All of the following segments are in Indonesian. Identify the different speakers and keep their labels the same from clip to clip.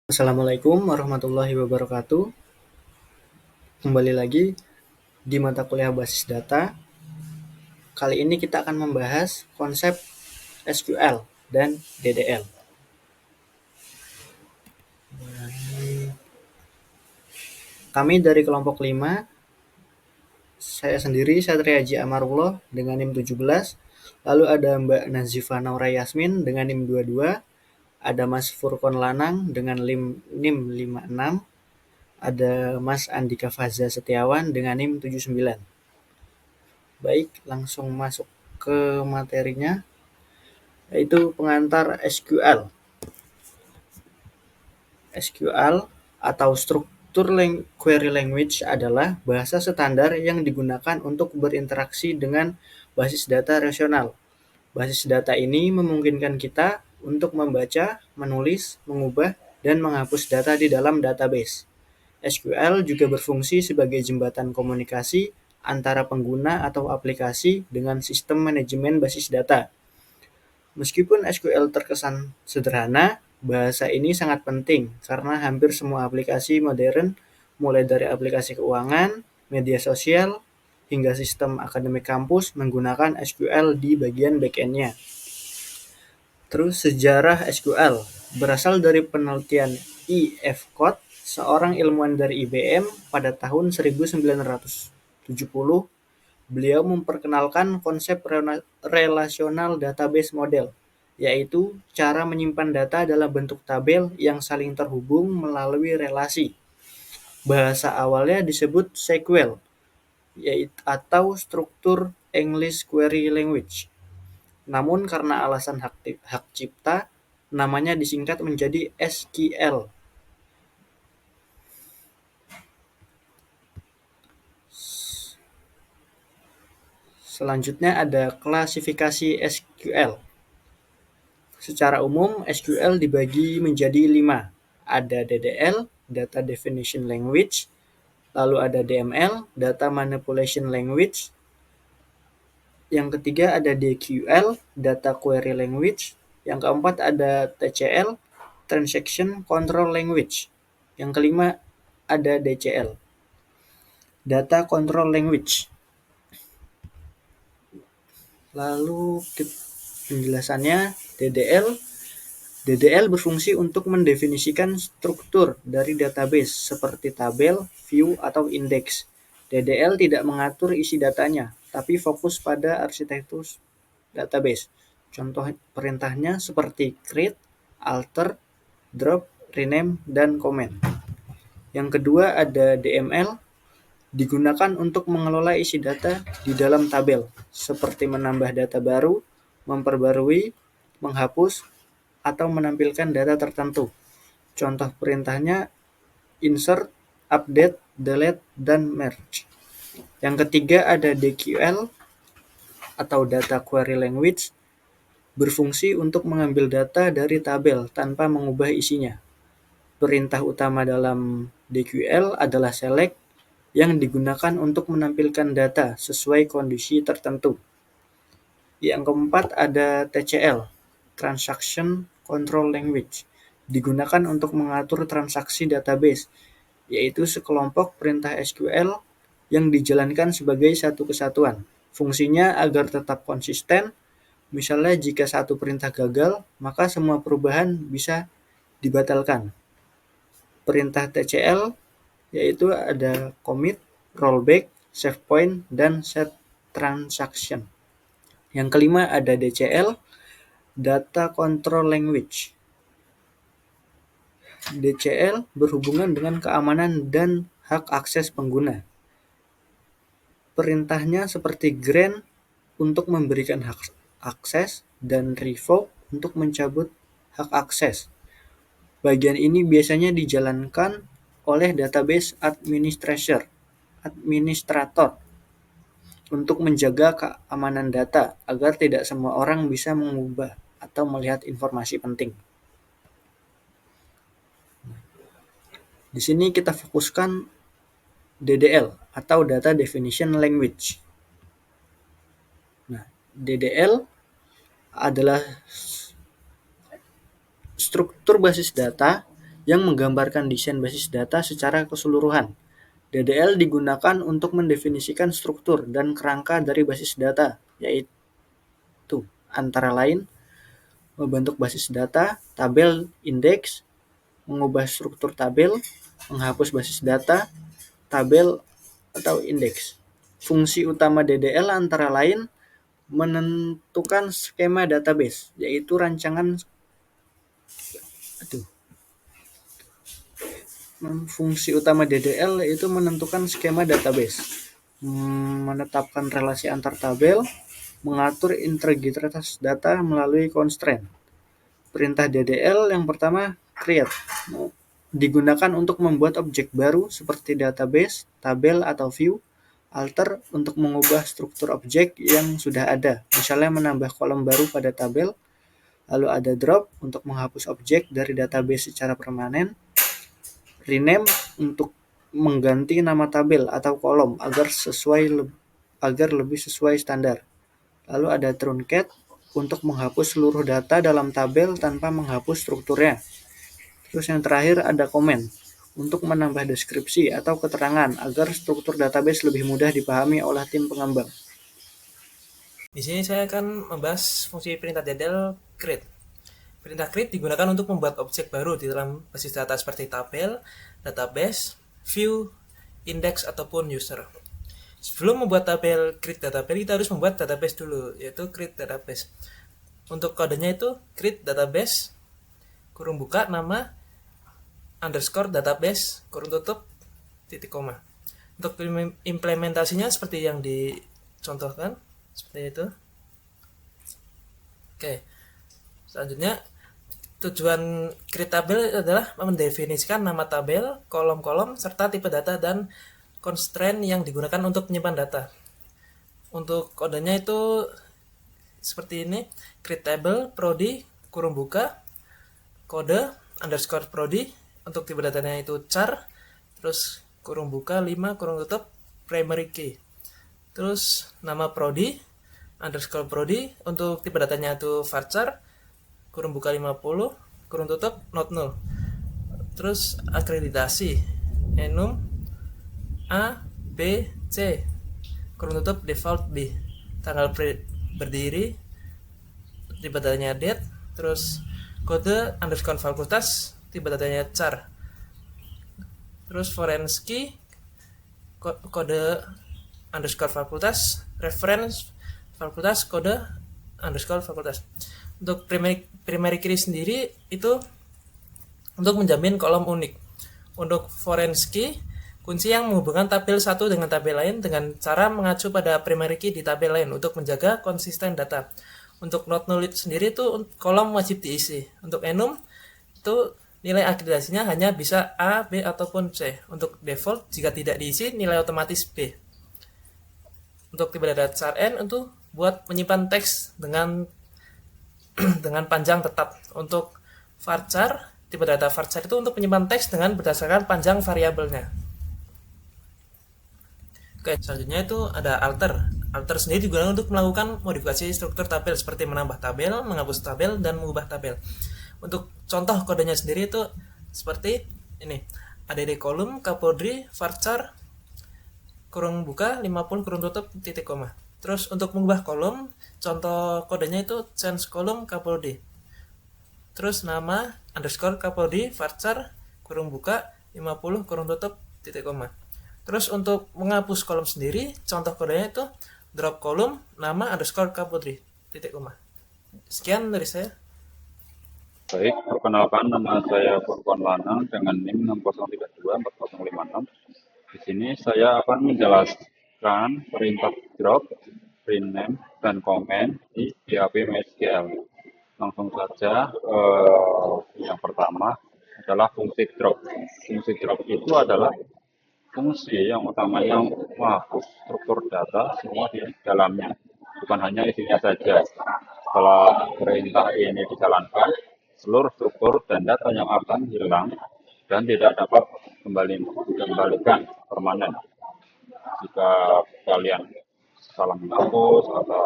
Speaker 1: Assalamualaikum warahmatullahi wabarakatuh. Kembali lagi di mata kuliah basis data. Kali ini kita akan membahas konsep SQL dan DDL. Kami dari kelompok 5, saya sendiri Satria Haji Amarullah dengan NIM 17, lalu ada Mbak Nazifa Naura Yasmin dengan NIM 22, ada Mas Furkon Lanang dengan NIM 56, ada Mas Andika Fazza Setiawan dengan NIM 79. Baik, langsung masuk ke materinya, yaitu pengantar SQL. SQL atau Structure Query Language adalah bahasa standar yang digunakan untuk berinteraksi dengan basis data relasional. Basis data ini memungkinkan kita untuk membaca, menulis, mengubah, dan menghapus data di dalam database. SQL juga berfungsi sebagai jembatan komunikasi antara pengguna atau aplikasi dengan sistem manajemen basis data. Meskipun SQL terkesan sederhana, bahasa ini sangat penting karena hampir semua aplikasi modern, mulai dari aplikasi keuangan, media sosial, hingga sistem akademik kampus menggunakan SQL di bagian back-end-nya. Terus sejarah SQL berasal dari penelitian E. F. Code, seorang ilmuwan dari IBM pada tahun 1970. Beliau memperkenalkan konsep relational database model, yaitu cara menyimpan data dalam bentuk tabel yang saling terhubung melalui relasi. Bahasa awalnya disebut SQL, yaitu atau struktur English Query Language. Namun karena alasan hak cipta, namanya disingkat menjadi SQL. Selanjutnya ada klasifikasi SQL. Secara umum, SQL dibagi menjadi 5. Ada DDL, Data Definition Language, lalu ada DML, Data Manipulation Language. Yang ketiga ada DQL, Data Query Language. Yang keempat ada TCL, Transaction Control Language. Yang kelima ada DCL, Data Control Language. Lalu penjelasannya, DDL berfungsi untuk mendefinisikan struktur dari database seperti tabel, view, atau indeks. DDL tidak mengatur isi datanya, tapi fokus pada arsitektur database. Contoh perintahnya seperti create, alter, drop, rename, dan comment. Yang kedua ada DML, digunakan untuk mengelola isi data di dalam tabel, seperti menambah data baru, memperbarui, menghapus, atau menampilkan data tertentu. Contoh perintahnya insert, update, delete, dan merge. Yang ketiga ada DQL atau Data Query Language, berfungsi untuk mengambil data dari tabel tanpa mengubah isinya. Perintah utama dalam DQL adalah select, yang digunakan untuk menampilkan data sesuai kondisi tertentu. Yang keempat ada TCL, Transaction Control Language, digunakan untuk mengatur transaksi database, yaitu sekelompok perintah SQL yang dijalankan sebagai satu kesatuan. Fungsinya agar tetap konsisten, misalnya jika satu perintah gagal, maka semua perubahan bisa dibatalkan. Perintah TCL yaitu ada commit, rollback, save point, dan set transaction. Yang kelima ada DCL, Data Control Language. DCL berhubungan dengan keamanan dan hak akses pengguna. Perintahnya seperti grant untuk memberikan hak akses dan revoke untuk mencabut hak akses. Bagian ini biasanya dijalankan oleh database administrator untuk menjaga keamanan data agar tidak semua orang bisa mengubah atau melihat informasi penting. Di sini kita fokuskan DDL atau Data Definition Language. Nah, DDL adalah struktur basis data yang menggambarkan desain basis data secara keseluruhan. DDL digunakan untuk mendefinisikan struktur dan kerangka dari basis data, yaitu antara lain membentuk basis data, tabel, indeks, mengubah struktur tabel, menghapus basis data, tabel, atau indeks. Fungsi utama DDL antara lain menentukan skema database, yaitu rancangan aduh, fungsi utama DDL yaitu menentukan skema database, menetapkan relasi antar tabel, mengatur integritas data melalui constraint. Perintah DDL yang pertama, create, digunakan untuk membuat objek baru seperti database, tabel, atau view. Alter untuk mengubah struktur objek yang sudah ada, misalnya menambah kolom baru pada tabel. Lalu ada drop untuk menghapus objek dari database secara permanen. Rename untuk mengganti nama tabel atau kolom agar lebih sesuai standar. Lalu ada truncate untuk menghapus seluruh data dalam tabel tanpa menghapus strukturnya. Terus yang terakhir ada comment untuk menambah deskripsi atau keterangan agar struktur database lebih mudah dipahami oleh tim pengembang.
Speaker 2: Di sini saya akan membahas fungsi perintah DDL create. Perintah create digunakan untuk membuat objek baru di dalam basis data seperti tabel, database, view, index, ataupun user. Sebelum membuat tabel create database, kita harus membuat database dulu, yaitu create database. Untuk kodenya itu create database, kurung buka, nama, underscore database, kurung tutup, titik koma. Untuk implementasinya seperti yang dicontohkan, seperti itu. Oke, selanjutnya tujuan create tabel adalah mendefinisikan nama tabel, kolom-kolom, serta tipe data dan constraint yang digunakan untuk menyimpan data. Untuk kodenya itu seperti ini, create table prodi kurung buka kode underscore prodi, untuk tipe datanya itu char, terus kurung buka 5 kurung tutup primary key, terus nama prodi underscore prodi, untuk tipe datanya itu varchar, kurung buka 50 kurung tutup not null. Terus akreditasi enum A B C kurung tutup default B, tanggal berdiri, tipe datanya date, terus kode underscore fakultas, tipe datanya char, terus foreign key, kode underscore fakultas, reference fakultas, kode underscore fakultas. Untuk primary key sendiri itu untuk menjamin kolom unik. Untuk foreign key, kunci yang menghubungkan tabel satu dengan tabel lain dengan cara mengacu pada primary key di tabel lain untuk menjaga konsisten data. Untuk not null sendiri itu kolom wajib diisi. Untuk enum itu nilai akreditasinya hanya bisa A, B, ataupun C. Untuk default jika tidak diisi nilai otomatis B. Untuk tipe data char n untuk buat menyimpan teks dengan dengan panjang tetap. Untuk varchar, tipe data varchar itu untuk menyimpan teks dengan berdasarkan panjang variabelnya. Oke, selanjutnya itu ada alter. Alter sendiri digunakan untuk melakukan modifikasi struktur tabel seperti menambah tabel, menghapus tabel, dan mengubah tabel. Untuk contoh kodenya sendiri itu seperti ini. Add kolom, kapodri, varchar, kurung buka, 50 kurung tutup, titik koma. Terus untuk mengubah kolom, contoh kodenya itu change kolom kapodri. Terus nama underscore kapodri, varchar, kurung buka, 50 kurung tutup, titik koma. Terus untuk menghapus kolom sendiri, contoh kodenya itu drop kolom, nama underscore kapodri, titik koma. Sekian dari saya.
Speaker 3: Baik, perkenalkan nama saya Furqon Lanang dengan NIM 60324056. Di sini saya akan menjelaskan perintah drop, rename, dan comment di PHP MySQL. Langsung saja, yang pertama adalah fungsi drop. Fungsi drop itu adalah fungsi yang utamanya menghapus struktur data semua di dalamnya, bukan hanya isinya saja. Setelah perintah ini dijalankan, seluruh struktur dan data yang akan hilang dan tidak dapat dikembalikan permanen. Jika kalian salah menghapus atau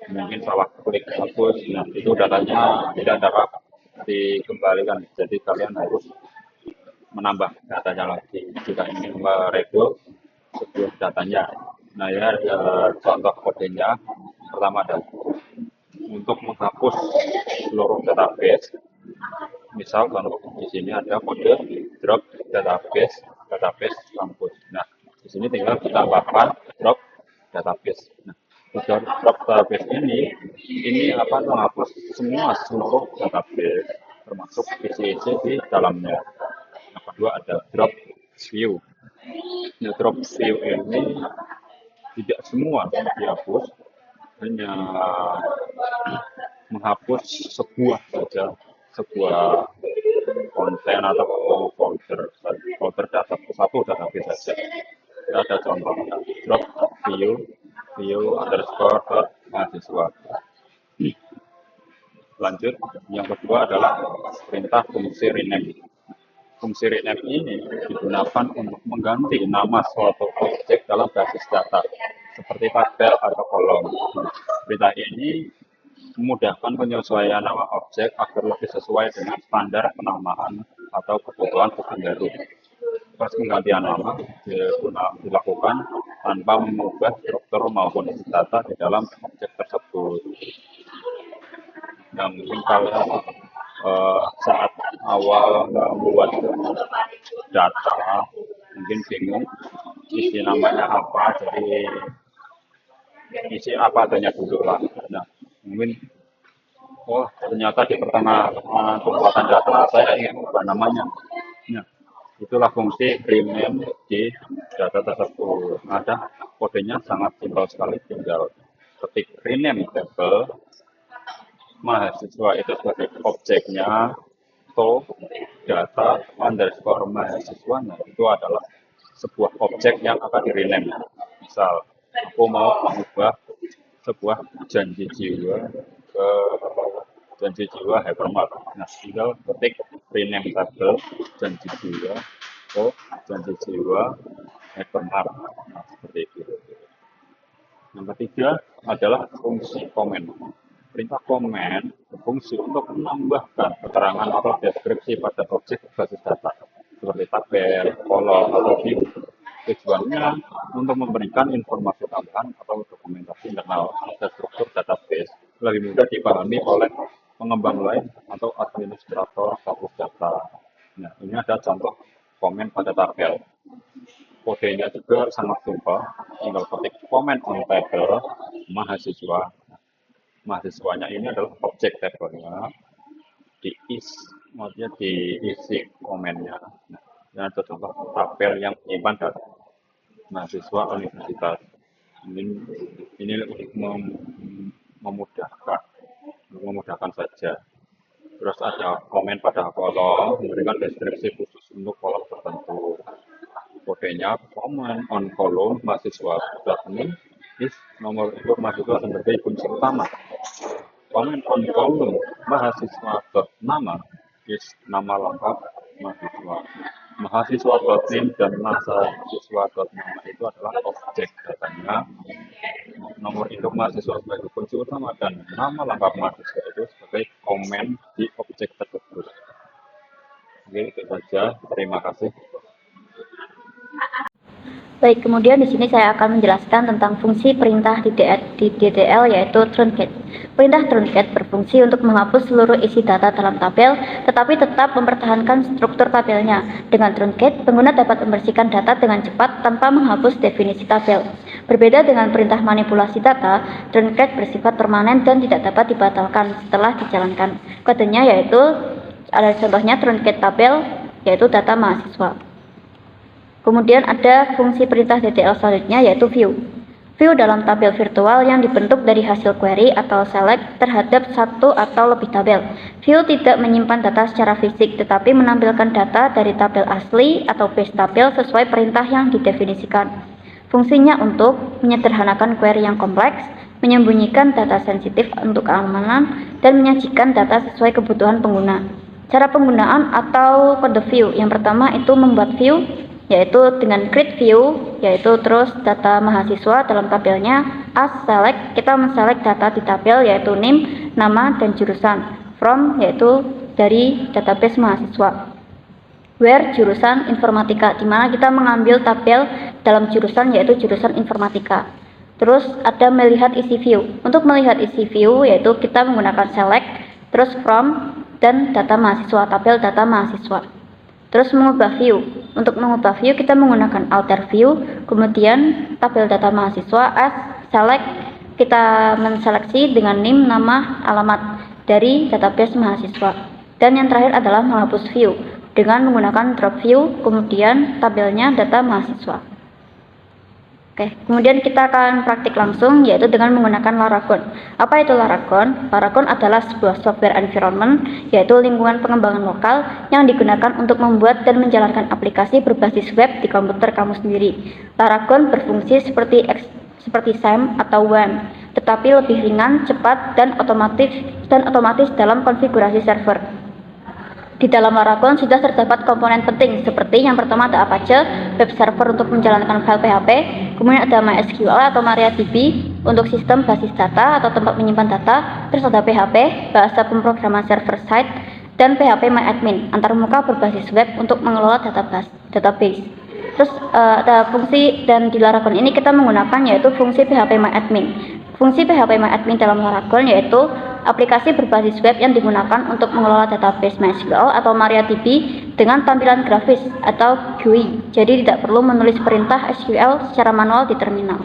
Speaker 3: mungkin salah klik hapus, nah itu datanya tidak dapat dikembalikan. Jadi kalian harus menambah datanya lagi jika ingin merekrut sebuah datanya. Nah, ya ada contoh kodenya. Pertama adalah untuk menghapus seluruh database. Misal contoh di sini ada kode drop database kampus. Nah, di sini tinggal ditambahkan drop database. Nah, drop database ini akan menghapus seluruh database termasuk isi-isi di dalamnya. Yang kedua ada drop view. Nah, drop view ini tidak semua dihapus, hanya menghapus sebuah konten atau folder data satu database saja. Ada contohnya drop view underscore mahasiswa. Lanjut, yang kedua adalah perintah fungsi rename. Fungsi rename ini digunakan untuk mengganti nama suatu objek dalam basis data, seperti tabel atau kolom. Perintah ini memudahkan penyesuaian nama objek agar lebih sesuai dengan standar penamaan atau kebutuhan baru. Proses penggantian nama dilakukan tanpa mengubah struktur maupun isi data di dalam objek tersebut. Nah, mungkin kalian saat awal membuat data mungkin bingung isi namanya apa, jadi isi apa adanya dulu lah. Nah, mungkin ternyata di pertengahan pembuatan data saya ingin mengubah namanya. Nah, itulah fungsi rename di data tersebut. Ada kodenya sangat simpel sekali, tinggal ketik rename table mahasiswa itu sebagai objeknya, data underscore mahasiswanya itu adalah sebuah objek yang akan di-rename. Misal, aku mau mengubah sebuah janji jiwa hypermart. Nah, tinggal ketik rename table janji jiwa hypermart. Nah, seperti itu. Yang ketiga adalah fungsi komen. Perintah komen berfungsi untuk menambahkan keterangan atau deskripsi pada objek basis data, seperti tabel, kolom, atau view. Tujuannya untuk memberikan informasi tambahan atau dokumentasi internal pada struktur database lebih mudah dipahami oleh pengembang lain atau administrator situs data. Nah, ini ada contoh komen pada tabel. Kodenya juga sangat simpel, tinggal ketik comment on table mahasiswa. Mahasiswanya ini adalah objek tabelnya, diisi komennya. Nah, ini ada contoh tabel yang menyimpan data mahasiswa universitas. Ini untuk memudahkan saja. Terus ada komen pada kolom, memberikan deskripsi khusus untuk kolom tertentu. Kodenya comment on kolom mahasiswa. Ini nomor induk mahasiswa sebagai kunci utama. Comment on kolom mahasiswa.nama is nama lengkap mahasiswa. Mahasiswa.name dan mahasiswa.nama itu adalah objek datanya. Nomor induk mahasiswa sebagai kunci utama dan nama lengkap mahasiswa itu sebagai komen di objek tersebut. Oke, itu saja. Terima kasih.
Speaker 4: Baik, kemudian di sini saya akan menjelaskan tentang fungsi perintah di DDL yaitu truncate. Perintah truncate berfungsi untuk menghapus seluruh isi data dalam tabel, tetapi tetap mempertahankan struktur tabelnya. Dengan truncate, pengguna dapat membersihkan data dengan cepat tanpa menghapus definisi tabel. Berbeda dengan perintah manipulasi data, truncate bersifat permanen dan tidak dapat dibatalkan setelah dijalankan. Kodenya yaitu ada contohnya truncate tabel, yaitu data mahasiswa. Kemudian ada fungsi perintah DDL selanjutnya yaitu view. View dalam tabel virtual yang dibentuk dari hasil query atau select terhadap satu atau lebih tabel. View tidak menyimpan data secara fisik tetapi menampilkan data dari tabel asli atau base tabel sesuai perintah yang didefinisikan. Fungsinya untuk menyederhanakan query yang kompleks, menyembunyikan data sensitif untuk keamanan, dan menyajikan data sesuai kebutuhan pengguna. Cara penggunaan atau kode view yang pertama itu membuat view, yaitu dengan create view, yaitu terus data mahasiswa dalam tabelnya. As select, kita menselect data di tabel yaitu name, nama, dan jurusan. From, yaitu dari database mahasiswa. Where jurusan informatika, di mana kita mengambil tabel dalam jurusan yaitu jurusan informatika. Terus ada melihat isi view. Untuk melihat isi view yaitu kita menggunakan select, terus from, dan data mahasiswa, tabel data mahasiswa. Terus mengubah view. Untuk mengubah view kita menggunakan alter view, kemudian tabel data mahasiswa as select, kita menseleksi dengan name, nama, alamat dari database mahasiswa. Dan yang terakhir adalah menghapus view dengan menggunakan drop view, kemudian tabelnya data mahasiswa. Oke, kemudian kita akan praktik langsung yaitu dengan menggunakan Laragon. Apa itu Laragon? Laragon adalah sebuah software environment yaitu lingkungan pengembangan lokal yang digunakan untuk membuat dan menjalankan aplikasi berbasis web di komputer kamu sendiri. Laragon berfungsi seperti SAM atau WAM, tetapi lebih ringan, cepat, dan otomatis dalam konfigurasi server. Di dalam Laragon sudah terdapat komponen penting seperti yang pertama ada Apache, web server untuk menjalankan file PHP, kemudian ada MySQL atau MariaDB untuk sistem basis data atau tempat menyimpan data, terus ada PHP, bahasa pemrograman server side, dan PHP MyAdmin, antarmuka berbasis web untuk mengelola database. Terus ada fungsi, dan di Laragon ini kita menggunakan yaitu fungsi PHP MyAdmin. Fungsi PHP MyAdmin dalam Laragon yaitu aplikasi berbasis web yang digunakan untuk mengelola database MySQL atau MariaDB dengan tampilan grafis atau GUI. Jadi tidak perlu menulis perintah SQL secara manual di terminal.